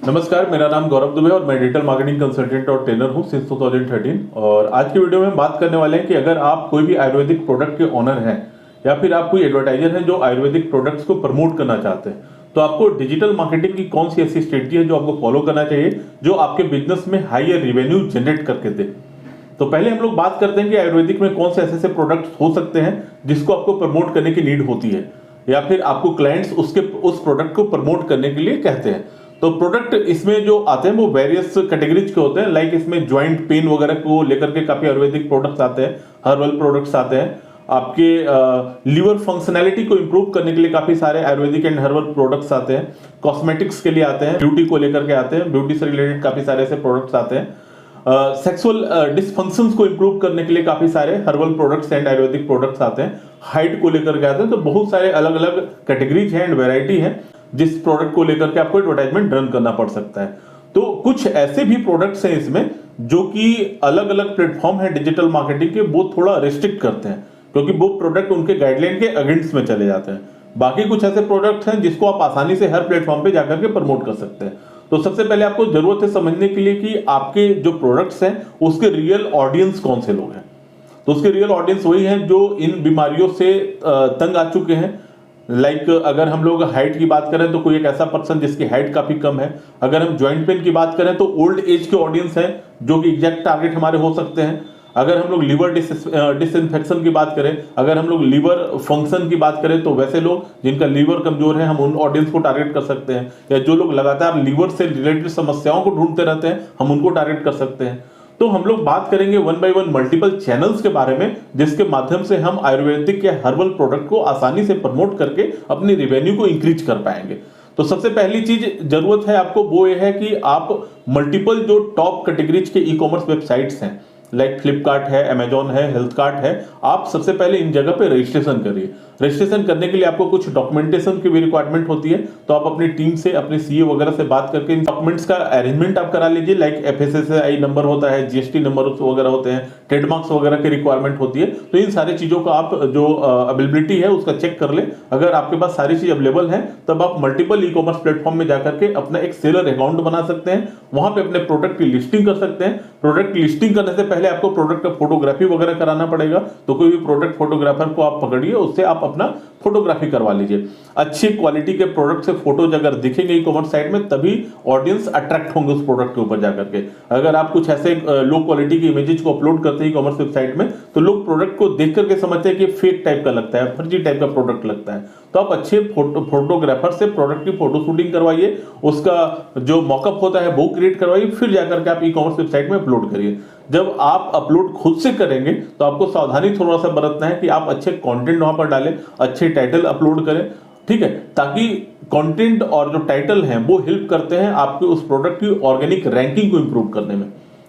नमस्कार, मेरा नाम गौरव दुबे और मैं डिजिटल मार्केटिंग कंसल्टेंट और ट्रेनर हूं सिंस 2013। और आज की वीडियो में बात करने वाले हैं कि अगर आप कोई भी आयुर्वेदिक प्रोडक्ट के ओनर हैं या फिर आप कोई एडवर्टाइजर हैं जो आयुर्वेदिक प्रोडक्ट्स को प्रमोट करना चाहते हैं, तो आपको डिजिटल मार्केटिंग की कौन सी ऐसी स्ट्रेटजी है जो आपको फॉलो करना चाहिए जो आपके बिजनेस में हायर रिवेन्यू जनरेट करके दे। तो पहले हम लोग बात करते हैं कि आयुर्वेदिक में कौन से ऐसे प्रोडक्ट्स हो सकते हैं जिसको आपको प्रमोट करने की नीड होती है या फिर आपको क्लाइंट्स उस प्रोडक्ट को प्रमोट करने के लिए कहते हैं। तो प्रोडक्ट इसमें जो आते हैं वो वेरियस कैटेगरीज के होते हैं। लाइक इसमें ज्वाइंट पेन वगैरह को लेकर के काफी आयुर्वेदिक प्रोडक्ट्स आते हैं, हर्बल प्रोडक्ट्स आते हैं। आपके लीवर फंक्शनैलिटी को इंप्रूव करने के लिए काफी सारे आयुर्वेदिक एंड हर्बल प्रोडक्ट्स आते हैं। कॉस्मेटिक्स के लिए आते हैं, ब्यूटी को लेकर के आते हैं, ब्यूटी से रिलेटेड काफी सारे ऐसे प्रोडक्ट्स आते हैं। सेक्सुअल डिसफंक्शंस को इंप्रूव करने के लिए काफी सारे herbal products and Ayurvedic products आते हैं। हाइट को लेकर के आते हैं। तो बहुत सारे अलग अलग कैटेगरीज हैं एंड वैरायटी है जिस प्रोडक्ट को लेकर के आपको एडवर्टाइजमेंट रन करना पड़ सकता है। तो कुछ ऐसे भी प्रोडक्ट्स हैं इसमें जो कि अलग अलग प्लेटफॉर्म है डिजिटल मार्केटिंग के, वो थोड़ा रिस्ट्रिक्ट करते हैं क्योंकि वो प्रोडक्ट उनके गाइडलाइन के अगेंस्ट में चले जाते हैं। बाकी कुछ ऐसे प्रोडक्ट्स हैं जिसको आप आसानी से हर प्लेटफॉर्म पे जाकर के प्रमोट कर सकते हैं। तो सबसे पहले आपको जरूरत है समझने के लिए कि आपके जो प्रोडक्ट्स हैं उसके रियल ऑडियंस कौन से लोग हैं। तो उसके रियल ऑडियंस वही हैं जो इन बीमारियों से तंग आ चुके हैं। लाइक अगर हम लोग हाइट की बात करें तो कोई एक ऐसा पर्सन जिसकी हाइट काफी कम है। अगर हम ज्वाइंट पेन की बात करें तो ओल्ड एज के ऑडियंस हैं जो कि एग्जैक्ट टारगेट हमारे हो सकते हैं। अगर हम लोग लीवर डिसइंफेक्शन की बात करें, अगर हम लोग लीवर फंक्शन की बात करें तो वैसे लोग जिनका लीवर कमजोर है हम उन ऑडियंस को टारगेट कर सकते हैं। या जो लोग लगातार लीवर से रिलेटेड समस्याओं को ढूंढते रहते हैं हम उनको टारगेट कर सकते हैं। तो हम लोग बात करेंगे one by one multiple channels के बारे में जिसके माध्यम से हम आयुर्वेदिक या हर्बल प्रोडक्ट को आसानी से प्रमोट करके अपनी रेवेन्यू को इंक्रीज कर पाएंगे। तो सबसे पहली चीज जरूरत है आपको वो ये है कि आप मल्टीपल जो टॉप कैटेगरीज के ई कॉमर्स वेबसाइट्स हैं लाइक फ्लिपकार्ट है, अमेजॉन है, हेल्थ कार्ट है, आप सबसे पहले इन जगह पे रजिस्ट्रेशन करिए। रजिस्ट्रेशन करने के लिए आपको कुछ डॉक्यूमेंटेशन की भी रिक्वायरमेंट होती है। तो आप अपनी टीम से, अपने सीए वगैरह से बात करके इन डॉक्यूमेंट्स का अरेंजमेंट आप करा लीजिए। लाइक एफएसएसआई नंबर होता है, जीएसटी नंबर वगैरह होते हैं, ट्रेडमार्क्स वगैरह की रिक्वायरमेंट होती है। तो इन सारी चीजों का आप जो अवेलेबिलिटी है उसका चेक कर ले। अगर आपके पास सारी चीज अवेलेबल है तब आप मल्टीपल ई कॉमर्स प्लेटफॉर्म में जाकर के अपना एक सेलर अकाउंट बना सकते हैं। वहां पे अपने प्रोडक्ट की लिस्टिंग कर सकते हैं। प्रोडक्ट की लिस्टिंग करने से पहले आपको प्रोडक्ट का फोटोग्राफी वगैरह कराना पड़ेगा। तो कोई भी प्रोडक्ट फोटोग्राफर को आप पकड़िए, उससे आप अपना फोटोग्राफी करवा लीजिए। अच्छी क्वालिटी के प्रोडक्ट से फोटोज अगर दिखेंगे ई कॉमर्स साइट में तभी ऑडियंस अट्रैक्ट होंगे उस प्रोडक्ट के ऊपर जाकर के। अगर आप कुछ ऐसे लो क्वालिटी की इमेजेस को अपलोड करते हैं ई कॉमर्स वेबसाइट में तो लोग प्रोडक्ट को देख करके समझते हैं कि फेक टाइप का लगता है, फर्जी टाइप का प्रोडक्ट लगता है। तो आप अच्छे फोटोग्राफर से प्रोडक्ट की फोटो शूटिंग करवाइए, उसका जो मॉकअप होता है वो क्रिएट करवाइए, फिर जाकर के आप ई कॉमर्स वेबसाइट में अपलोड करिए। जब आप अपलोड खुद से करेंगे तो आपको सावधानी थोड़ा सा बरतना है कि आप अच्छे कंटेंट वहां पर डालें, अच्छे टाइटल अपलोड करें, ठीक है, ताकि कंटेंट और जो टाइटल हैं वो हेल्प करते हैं आपके उस प्रोडक्ट की ऑर्गेनिक रैंकिंग को इंप्रूव करने में।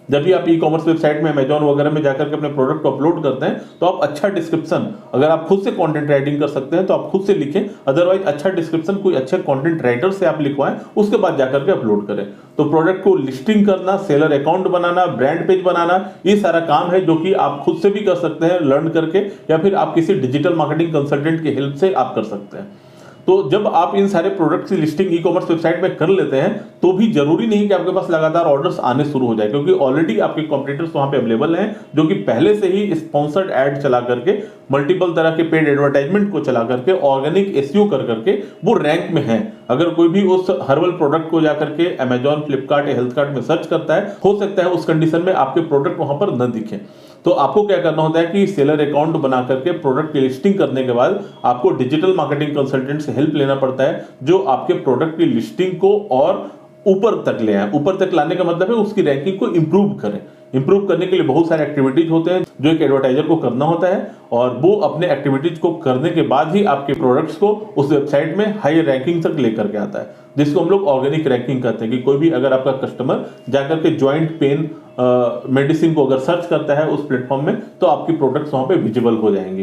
जब भी आप ई कॉमर्स वेबसाइट में अमेजॉन वगैरह में जाकर के अपने प्रोडक्ट को अपलोड करते हैं तो आप अच्छा डिस्क्रिप्शन, अगर आप खुद से कंटेंट राइटिंग कर सकते हैं तो आप खुद से लिखें, अदरवाइज अच्छा डिस्क्रिप्शन कोई अच्छे कंटेंट राइटर से आप लिखवाएं, उसके बाद जाकर के अपलोड करें। तो प्रोडक्ट को लिस्टिंग करना, सेलर अकाउंट बनाना, ब्रांड पेज बनाना, ये सारा काम है जो कि आप खुद से भी कर सकते हैं लर्न करके, या फिर आप किसी डिजिटल मार्केटिंग कंसल्टेंट की हेल्प से आप कर सकते हैं। तो जब आप इन सारे प्रोडक्ट्स की लिस्टिंग ई कॉमर्स वेबसाइट में कर लेते हैं तो भी जरूरी नहीं कि आपके पास लगातार ऑर्डर्स आने शुरू हो जाए, क्योंकि ऑलरेडी आपके कॉम्पिटिटर्स वहां पे अवेलेबल हैं जो कि पहले से ही स्पॉन्सर्ड एड चला करके, मल्टीपल तरह के पेड एडवर्टाइजमेंट को चला करके, ऑर्गेनिक एसईओ कर करके वो रैंक में है। अगर कोई भी उस हर्बल प्रोडक्ट को जाकर के अमेजॉन, फ्लिपकार्ट या हेल्थ कार्ट में सर्च करता है, हो सकता है उस कंडीशन में आपके प्रोडक्ट वहां पर न दिखे। तो आपको क्या करना होता है कि सेलर अकाउंट बना करके प्रोडक्ट की लिस्टिंग करने के बाद आपको डिजिटल मार्केटिंग कंसल्टेंट से हेल्प लेना पड़ता है जो आपके प्रोडक्ट की लिस्टिंग को और ऊपर तक ले आए। ऊपर तक लाने का मतलब है उसकी रैंकिंग को इंप्रूव करें। इंप्रूव करने के लिए बहुत सारे एक्टिविटीज होते हैं जो एक एडवर्टाइजर को करना होता है, और वो अपने एक्टिविटीज को करने के बाद ही आपके प्रोडक्ट्स को उस वेबसाइट में हाई रैंकिंग तक लेकर के आता है, जिसको हम लोग ऑर्गेनिक रैंकिंग कहते हैं। कि कोई भी अगर आपका कस्टमर जाकर के ज्वाइंट पेन मेडिसिन को अगर सर्च करता है उस प्लेटफॉर्म में तो आपकी प्रोडक्ट्स वहां पे विजिबल हो जाएंगी।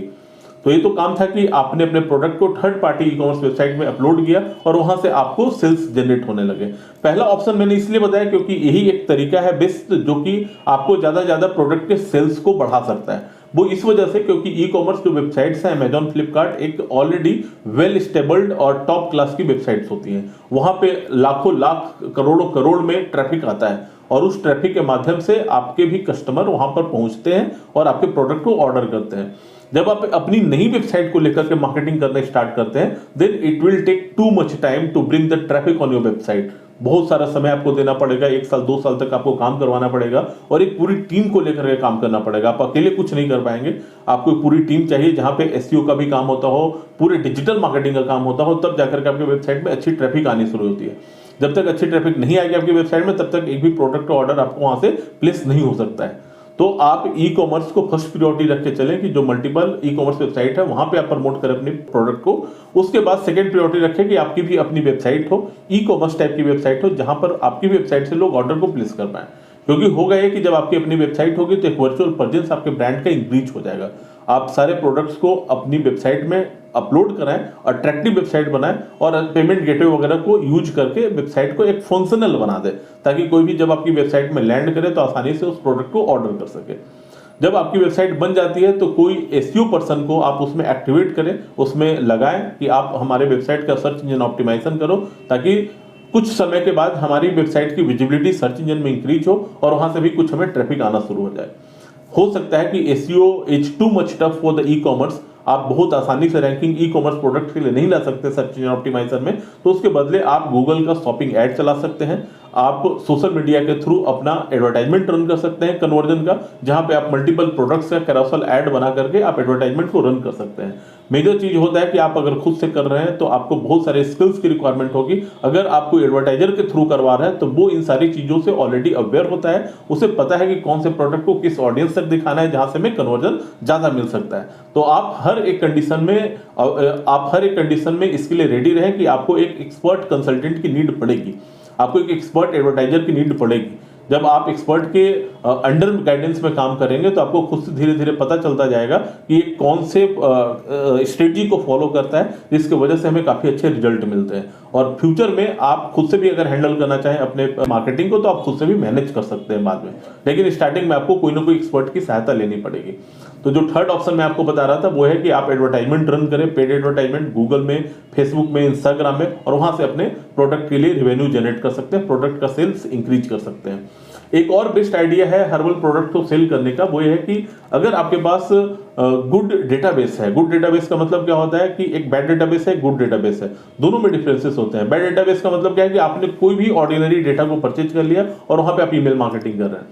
तो ये तो काम था कि आपने अपने प्रोडक्ट को third party e commerce website में अपलोड किया और वहां से आपको सेल्स जनरेट होने लगे। पहला ऑप्शन मैंने इसलिए बताया क्योंकि यही एक तरीका है बेस्ट जो कि आपको ज्यादा प्रोडक्ट के सेल्स को बढ़ा सकता है। वो इस वजह से क्योंकि ई कॉमर्स जो वेबसाइट्स हैं अमेजॉन, फ्लिपकार्ट, एक ऑलरेडी वेल स्टेबल्ड और टॉप क्लास की वेबसाइट्स होती हैं। वहां पे लाखों लाख करोड़ों करोड़ में ट्रैफिक आता है और उस ट्रैफिक के माध्यम से आपके भी कस्टमर वहां पर पहुंचते हैं और आपके प्रोडक्ट को ऑर्डर करते हैं। जब आप अपनी नई वेबसाइट को लेकर के मार्केटिंग करना स्टार्ट करते हैं, then it will take too much time to bring the traffic on your website. बहुत सारा समय आपको देना पड़ेगा, 1 साल 2 साल तक आपको काम करवाना पड़ेगा और एक पूरी टीम को लेकर के काम करना पड़ेगा। आप अकेले कुछ नहीं कर पाएंगे, आपको एक पूरी टीम चाहिए जहां पे एसईओ का भी काम होता हो, पूरे डिजिटल मार्केटिंग का काम होता हो, तब जाकर के आपके वेबसाइट में अच्छी ट्रैफिक आनी शुरू होती है। जब तक अच्छी ट्रैफिक नहीं आएगी आपकी वेबसाइट में, तब तक एक भी प्रोडक्ट का ऑर्डर आपको वहां से प्लेस नहीं हो सकता है। तो आप ई कॉमर्स को फर्स्ट प्रायोरिटी रख के चलें कि जो मल्टीपल ई कॉमर्स वेबसाइट है वहां पे आप प्रमोट करें अपने प्रोडक्ट को। उसके बाद सेकंड प्रायोरिटी रखें कि आपकी भी अपनी वेबसाइट हो, ई कॉमर्स टाइप की वेबसाइट हो, जहां पर आपकी वेबसाइट से लोग ऑर्डर को प्लेस कर पाए। क्योंकि होगा ये कि जब आपकी अपनी वेबसाइट होगी तो एक वर्चुअल प्रेजेंस आपके ब्रांड का इंक्रीज हो जाएगा। आप सारे प्रोडक्ट्स को अपनी वेबसाइट में अपलोड कराएं, अट्रैक्टिव वेबसाइट बनाएं और पेमेंट गेटवे वगैरह को यूज करके वेबसाइट को एक फंक्शनल बना दें, ताकि कोई भी जब आपकी वेबसाइट में लैंड करे तो आसानी से उस प्रोडक्ट को ऑर्डर कर सके। जब आपकी वेबसाइट बन जाती है तो कोई एसईओ पर्सन को आप उसमें एक्टिवेट करें, उसमें लगाएं कि आप हमारे वेबसाइट का सर्च इंजन ऑप्टिमाइजेशन करो, ताकि कुछ समय के बाद हमारी वेबसाइट की विजिबिलिटी सर्च इंजन में इंक्रीज हो और वहां से भी कुछ हमें ट्रैफिक आना शुरू हो जाए। हो सकता है कि SEO is too much tough for the e commerce, आप बहुत आसानी से रैंकिंग ई कॉमर्स प्रोडक्ट के लिए नहीं ला सकते सर्च इंजन ऑप्टिमाइजर में, तो उसके बदले आप गूगल का शॉपिंग ऐड चला सकते हैं। आप सोशल मीडिया के थ्रू अपना एडवर्टाइजमेंट रन कर सकते हैं कन्वर्जन का, जहां पे आप मल्टीपल प्रोडक्ट्स का कैरोसेल ऐड बना करके आप एडवर्टाइजमेंट को रन कर सकते हैं। मेजर चीज होता है कि आप अगर खुद से कर रहे हैं तो आपको बहुत सारे स्किल्स की रिक्वायरमेंट होगी। अगर आप कोई एडवर्टाइजर के थ्रू करवा रहे हैं तो वो इन सारी चीजों से ऑलरेडी अवेयर होता है, उसे पता है कि कौन से प्रोडक्ट को किस ऑडियंस तक दिखाना है जहां से हमें कन्वर्जन ज्यादा मिल सकता है। तो आप हर एक कंडीशन में इसके लिए रेडी रहें कि आपको एक एक्सपर्ट कंसल्टेंट की नीड पड़ेगी, आपको एक एक्सपर्ट एडवर्टाइजर की नीड पड़ेगी। जब आप एक्सपर्ट के अंडर गाइडेंस में काम करेंगे तो आपको खुद से धीरे धीरे पता चलता जाएगा कि ये कौन से स्ट्रेटजी को फॉलो करता है, जिसकी वजह से हमें काफी अच्छे रिजल्ट मिलते हैं। और फ्यूचर में आप खुद से भी अगर हैंडल करना चाहें अपने मार्केटिंग को तो आप खुद से भी मैनेज कर सकते हैं बाद में, लेकिन स्टार्टिंग में आपको कोई ना कोई एक्सपर्ट की सहायता लेनी पड़ेगी। तो जो थर्ड ऑप्शन मैं आपको बता रहा था वो है कि आप एडवर्टाइजमेंट रन करें, पेड एडवर्टाइजमेंट गूगल में, फेसबुक में, इंस्टाग्राम में, और वहां से अपने प्रोडक्ट के लिए रेवेन्यू जनरेट कर सकते हैं, प्रोडक्ट का सेल्स इंक्रीज कर सकते हैं। एक और बेस्ट आइडिया है हर्बल प्रोडक्ट को सेल करने का, वो ये है कि अगर आपके पास गुड डेटाबेस है। गुड डेटाबेस का मतलब क्या होता है कि एक बैड डेटाबेस है, गुड डेटाबेस है, दोनों में डिफरेंसेस होते हैं। बैड डेटाबेस का मतलब क्या है कि आपने कोई भी ऑर्डिनरी डेटा को परचेज कर लिया और वहां पे आप ईमेल मार्केटिंग कर रहे हैं।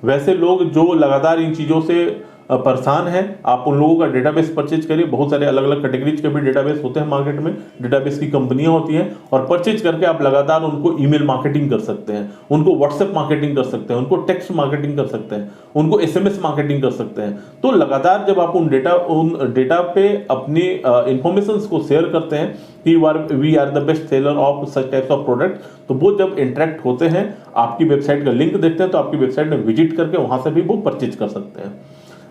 वैसे लोग जो लगातार इन चीजों से परेशान है, आप उन लोगों का डेटाबेस परचेज करिए। बहुत सारे अलग अलग कैटेगरीज के भी डेटाबेस होते हैं मार्केट में, डेटाबेस की कंपनियां होती हैं, और परचेज करके आप लगातार उनको ईमेल मार्केटिंग कर सकते हैं, उनको व्हाट्सएप मार्केटिंग कर सकते हैं, उनको टेक्स्ट मार्केटिंग कर सकते हैं, उनको एसएमएस मार्केटिंग कर सकते हैं। तो लगातार जब आप उन डेटा पे अपनी इंफॉर्मेशन को शेयर करते हैं कि we are the best seller of such types of product, तो वो जब इंटरेक्ट होते हैं, आपकी वेबसाइट का लिंक देखते हैं, तो आपकी वेबसाइट में विजिट करके वहां से भी वो परचेज कर सकते हैं।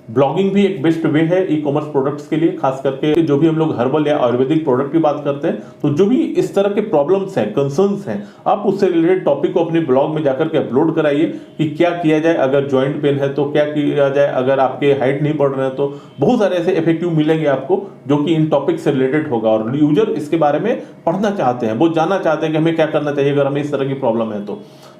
ब्लॉगिंग भी एक बेस्ट वे है ई कॉमर्स प्रोडक्ट्स के लिए, खास करके जो भी हम लोग हर्बल या आयुर्वेदिक प्रोडक्ट की बात करते हैं, तो जो भी इस तरह के प्रॉब्लम्स हैं, कंसर्न्स हैं, आप उससे रिलेटेड टॉपिक को अपने ब्लॉग में जाकर के अपलोड कराइए कि क्या किया जाए अगर जॉइंट पेन है तो क्या किया जाए, अगर आपके हाइट नहीं बढ़ रहे हैं तो बहुत सारे ऐसे इफेक्टिव मिलेंगे आपको जो कि इन टॉपिक से रिलेटेड होगा। और यूजर इसके बारे में पढ़ना चाहते हैं, वो जानना चाहते हैं कि हमें क्या करना चाहिए अगर हमें इस तरह की प्रॉब्लम है।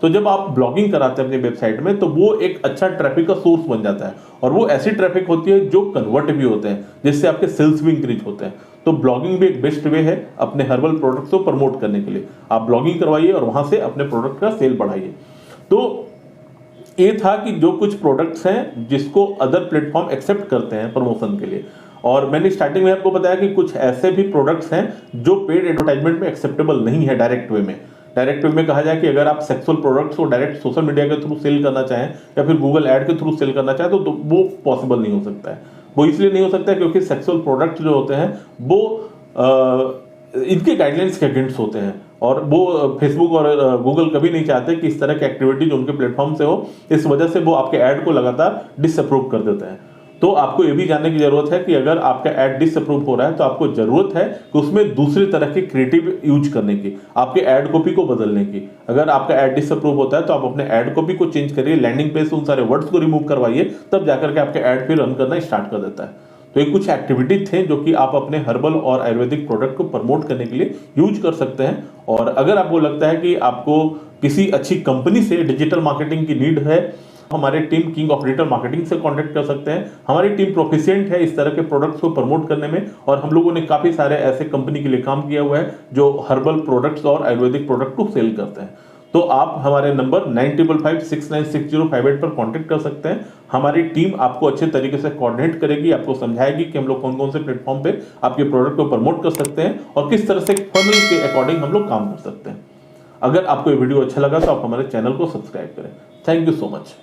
तो जब आप ब्लॉगिंग कराते हैं अपनी वेबसाइट में, तो वो एक अच्छा ट्रैफिक का सोर्स बन जाता है, और वो ऐसी ट्रैफिक होती है जो कन्वर्ट भी होते हैं, जिससे आपके सेल्स भी इंक्रीज होते हैं। तो ब्लॉगिंग भी एक बेस्ट वे है अपने हर्बल प्रोडक्ट्स को प्रमोट करने के लिए। आप ब्लॉगिंग करवाइए और वहां से अपने प्रोडक्ट का सेल बढ़ाइए। तो ये था कि जो कुछ प्रोडक्ट्स हैं जिसको अदर प्लेटफॉर्म एक्सेप्ट करते हैं प्रमोशन के लिए, और मैंने स्टार्टिंग में आपको बताया कि कुछ ऐसे भी प्रोडक्ट्स हैं जो पेड एडवर्टाइजमेंट में एक्सेप्टेबल नहीं है डायरेक्ट वे में। डायरेक्ट वे में कहा जाए कि अगर आप सेक्सुअल प्रोडक्ट्स को डायरेक्ट सोशल मीडिया के थ्रू सेल करना चाहें या फिर गूगल ऐड के थ्रू सेल करना चाहें, तो वो पॉसिबल नहीं हो सकता है। वो इसलिए नहीं हो सकता है क्योंकि सेक्सुअल प्रोडक्ट्स जो होते हैं वो इनके गाइडलाइंस के अगेंस्ट होते हैं, और वो फेसबुक और गूगल कभी नहीं चाहते कि इस तरह की एक्टिविटीज उनके प्लेटफॉर्म से हो। इस वजह से वो आपके ऐड को लगातार डिसअप्रूव कर देते हैं। तो आपको ये भी जानने की जरूरत है कि अगर आपका ऐड डिसअप्रूव हो रहा है तो आपको जरूरत है कि उसमें दूसरे तरह के क्रिएटिव यूज करने की, आपके ऐड कॉपी को बदलने की। अगर आपका ऐड डिसअप्रूव होता है तो आप अपने ऐड कॉपी को चेंज करिए, लैंडिंग पेज से उन सारे वर्ड्स को रिमूव करवाइए, तब जाकर के आपके ऐड फिर रन करना स्टार्ट कर देता है। तो ये कुछ एक्टिविटी थे जो कि आप अपने हर्बल और आयुर्वेदिक प्रोडक्ट को प्रमोट करने के लिए यूज कर सकते हैं। और अगर आपको लगता है कि आपको किसी अच्छी कंपनी से डिजिटल मार्केटिंग की नीड है, हमारे team king of digital marketing से कांटेक्ट कर सकते हैं। हमारी टीम प्रोफिशिएंट है इस तरह के प्रोडक्ट्स को प्रमोट करने में, और हम लोगों ने काफी सारे ऐसे कंपनी के लिए काम किया हुआ है जो हर्बल प्रोडक्ट्स और आयुर्वेदिक प्रोडक्ट को सेल करते हैं। तो आप हमारे नंबर 9556966058 पर कांटेक्ट कर सकते हैं। हमारी टीम आपको अच्छे तरीके से कोऑर्डिनेट करेगी, आपको समझाएगी कि हम लोग कौन कौन से प्लेटफॉर्म पे आपके प्रोडक्ट को प्रमोट कर सकते हैं और किस तरह से फनल के अकॉर्डिंग हम लोग काम कर सकते हैं। अगर आपको ये वीडियो अच्छा लगा तो आप हमारे चैनल को सब्सक्राइब करें। Thank you so much.